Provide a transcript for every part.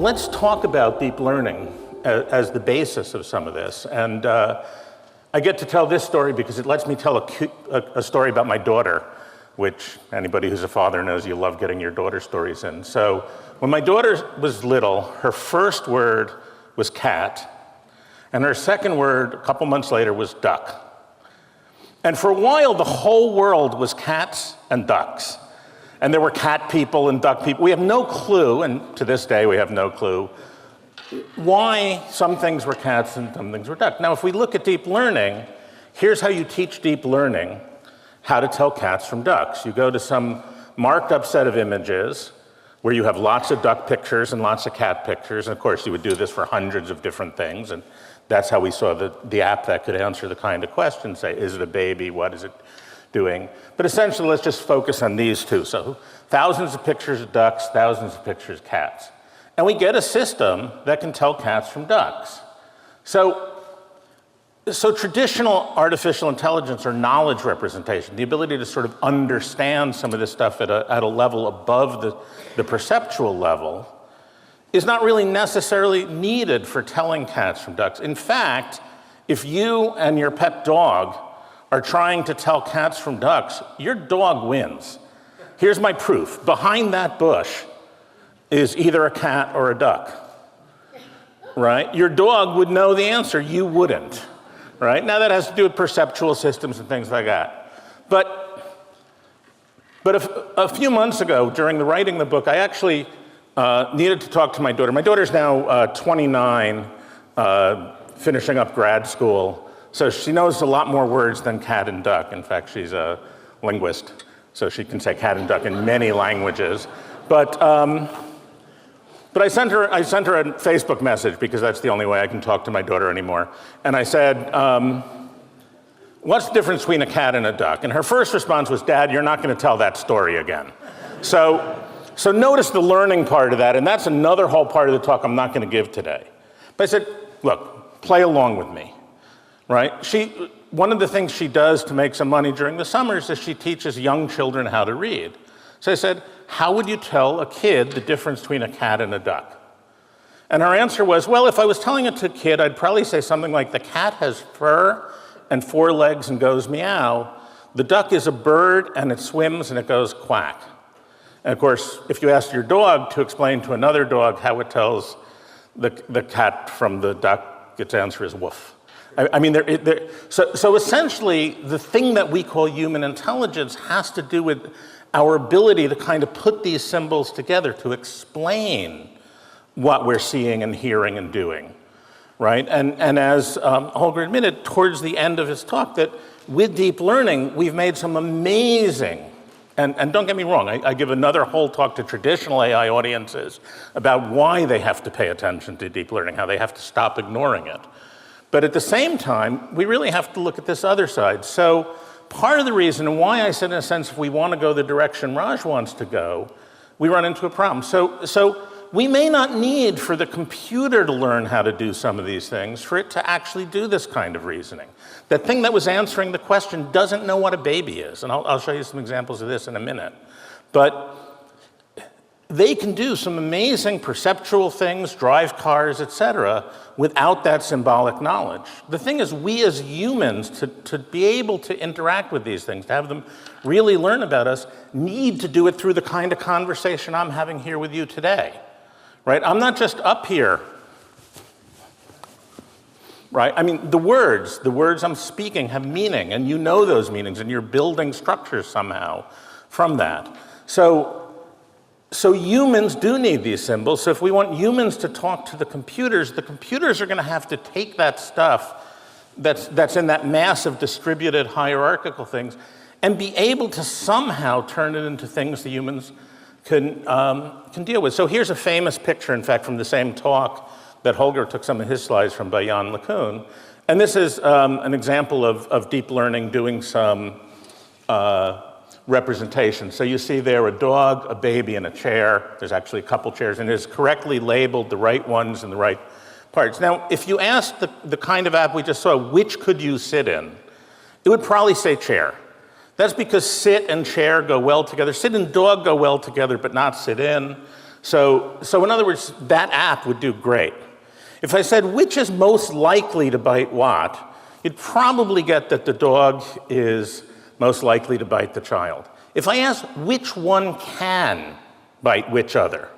let's talk about deep learning as the basis of some of this. And I get to tell this story because it lets me tell a story about my daughter, which anybody who's a father knows you love getting your daughter stories in. So when my daughter was little, her first word was cat, and her second word, a couple months later, was duck. And for a while, the whole world was cats and ducks. And there were cat people and duck people. We have no clue, and to this day we have no clue, why some things were cats and some things were ducks. Now, if we look at deep learning, here's how you teach deep learning how to tell cats from ducks. You go to some marked up set of images where you have lots of duck pictures and lots of cat pictures. And of course, you would do this for hundreds of different things. And that's how we saw the app that could answer the kind of questions, say, is it a baby? What is it doing? But essentially, let's just focus on these two. So thousands of pictures of ducks, thousands of pictures of cats. And we get a system that can tell cats from ducks. So traditional artificial intelligence or knowledge representation, the ability to sort of understand some of this stuff at a level above the perceptual level, is not really necessarily needed for telling cats from ducks. In fact, if you and your pet dog are trying to tell cats from ducks, your dog wins. Here's my proof. Behind that bush is either a cat or a duck, right? Your dog would know the answer, you wouldn't, right? Now that has to do with perceptual systems and things like that. But a few months ago, during the writing of the book, I actually needed to talk to my daughter. My daughter's now 29, finishing up grad school. So she knows a lot more words than cat and duck. In fact, she's a linguist, so she can say cat and duck in many languages. But I sent her a Facebook message because that's the only way I can talk to my daughter anymore. And I said, what's the difference between a cat and a duck? And her first response was, Dad, you're not going to tell that story again. So notice the learning part of that, and that's another whole part of the talk I'm not going to give today. But I said, look, play along with me, right? One of the things she does to make some money during the summers is she teaches young children how to read. So I said, how would you tell a kid the difference between a cat and a duck? And her answer was, well, if I was telling it to a kid, I'd probably say something like, the cat has fur and 4 legs and goes meow. The duck is a bird and it swims and it goes quack. And of course, if you asked your dog to explain to another dog how it tells the cat from the duck, its answer is woof. I mean, so essentially, the thing that we call human intelligence has to do with our ability to kind of put these symbols together to explain what we're seeing and hearing and doing, right? And as Holger admitted towards the end of his talk, that with deep learning, we've made some amazing, and don't get me wrong, I give another whole talk to traditional AI audiences about why they have to pay attention to deep learning, how they have to stop ignoring it. But at the same time, we really have to look at this other side. So part of the reason why I said, in a sense, if we want to go the direction Raj wants to go, we run into a problem. So we may not need for the computer to learn how to do some of these things for it to actually do this kind of reasoning. That thing that was answering the question doesn't know what a baby is. And I'll show you some examples of this in a minute. But they can do some amazing perceptual things, drive cars, etc., without that symbolic knowledge. The thing is, we as humans, to be able to interact with these things, to have them really learn about us, need to do it through the kind of conversation I'm having here with you today, right? I'm not just up here, right? I mean, the words I'm speaking have meaning, and you know those meanings, and you're building structures somehow from that. So humans do need these symbols. So if we want humans to talk to the computers are going to have to take that stuff that's in that mass of distributed hierarchical things and be able to somehow turn it into things the humans can deal with. So here's a famous picture, in fact, from the same talk that Holger took some of his slides from by Jan LeCun. And this is an example of deep learning doing some representation. So you see there a dog, a baby, and a chair. There's actually a couple chairs, and it is correctly labeled the right ones and the right parts. Now, if you asked the kind of app we just saw, which could you sit in, it would probably say chair. That's because sit and chair go well together. Sit and dog go well together, but not sit in. So in other words, that app would do great. If I said, which is most likely to bite what, you'd probably get that the dog is most likely to bite the child. If I ask which one can bite which other,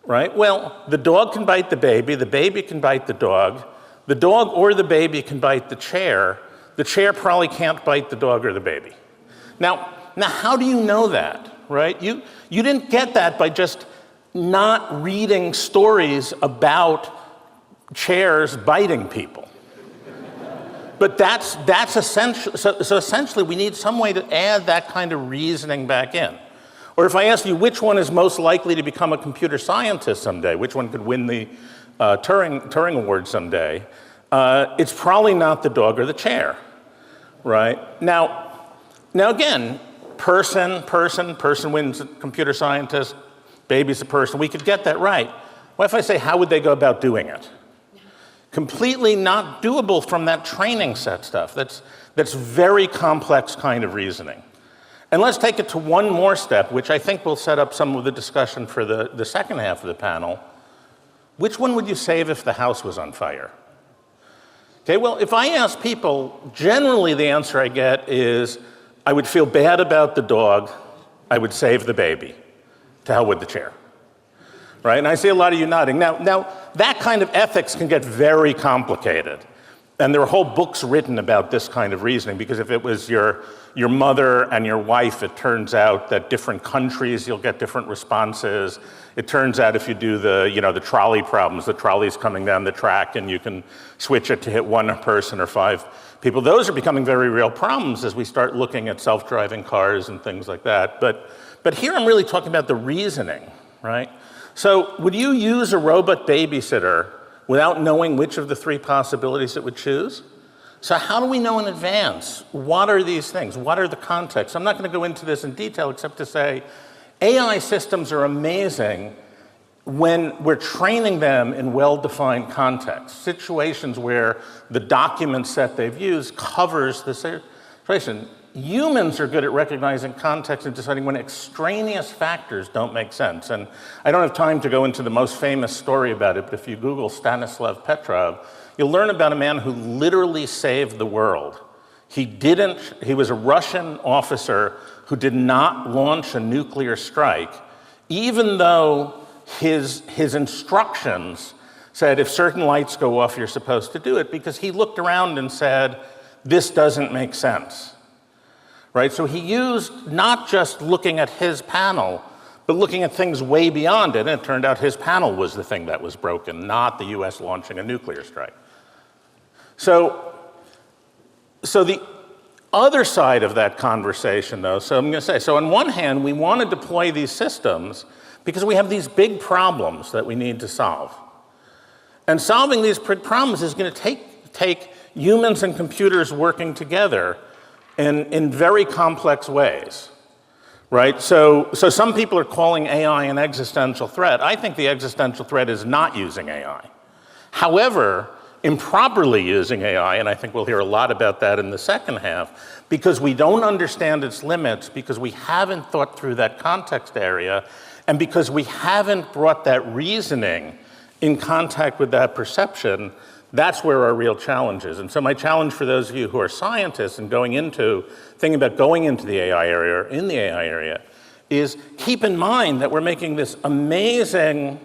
right? Well, the dog can bite the baby can bite the dog or the baby can bite the chair probably can't bite the dog or the baby. Now how do you know that, right? You didn't get that by just not reading stories about chairs biting people. But that's essential. So essentially, we need some way to add that kind of reasoning back in. Or if I ask you which one is most likely to become a computer scientist someday, which one could win the Turing Award someday, it's probably not the dog or the chair, right? Now again, person wins computer scientist, baby's a person. We could get that right. What if I say, how would they go about doing it? Completely not doable from that training set stuff. That's very complex kind of reasoning. And let's take it to one more step, which I think will set up some of the discussion for the second half of the panel. Which one would you save if the house was on fire? Okay, well, if I ask people, generally the answer I get is, I would feel bad about the dog, I would save the baby. To hell with the chair. Right? And I see a lot of you nodding. Now, that kind of ethics can get very complicated. And there are whole books written about this kind of reasoning, because if it was your mother and your wife, it turns out that different countries, you'll get different responses. It turns out if you do the trolley problems, the trolley's coming down the track and you can switch it to hit one person or 5 people. Those are becoming very real problems as we start looking at self-driving cars and things like that. But here I'm really talking about the reasoning, right? So would you use a robot babysitter without knowing which of the 3 possibilities it would choose? So how do we know in advance? What are these things? What are the contexts? I'm not going to go into this in detail except to say AI systems are amazing when we're training them in well-defined contexts, situations where the document set they've used covers the situation. Humans are good at recognizing context and deciding when extraneous factors don't make sense. And I don't have time to go into the most famous story about it, but if you Google Stanislav Petrov, you'll learn about a man who literally saved the world. He was a Russian officer who did not launch a nuclear strike, even though his instructions said if certain lights go off, you're supposed to do it, because he looked around and said, this doesn't make sense. Right? So he used not just looking at his panel, but looking at things way beyond it. And it turned out his panel was the thing that was broken, not the US launching a nuclear strike. So the other side of that conversation, though, so I'm going to say, so on one hand, we want to deploy these systems because we have these big problems that we need to solve. And solving these big problems is going to take humans and computers working together in very complex ways, right? So some people are calling AI an existential threat. I think the existential threat is not using AI. However, improperly using AI, and I think we'll hear a lot about that in the second half, because we don't understand its limits, because we haven't thought through that context area, and because we haven't brought that reasoning in contact with that perception, that's where our real challenge is. And so my challenge for those of you who are scientists and thinking about going into the AI area, or in the AI area, is keep in mind that we're making this amazing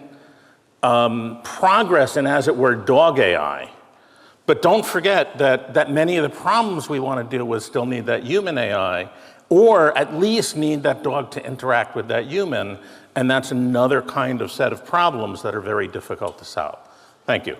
progress in, as it were, dog AI. But don't forget that many of the problems we want to deal with still need that human AI, or at least need that dog to interact with that human, and that's another kind of set of problems that are very difficult to solve. Thank you.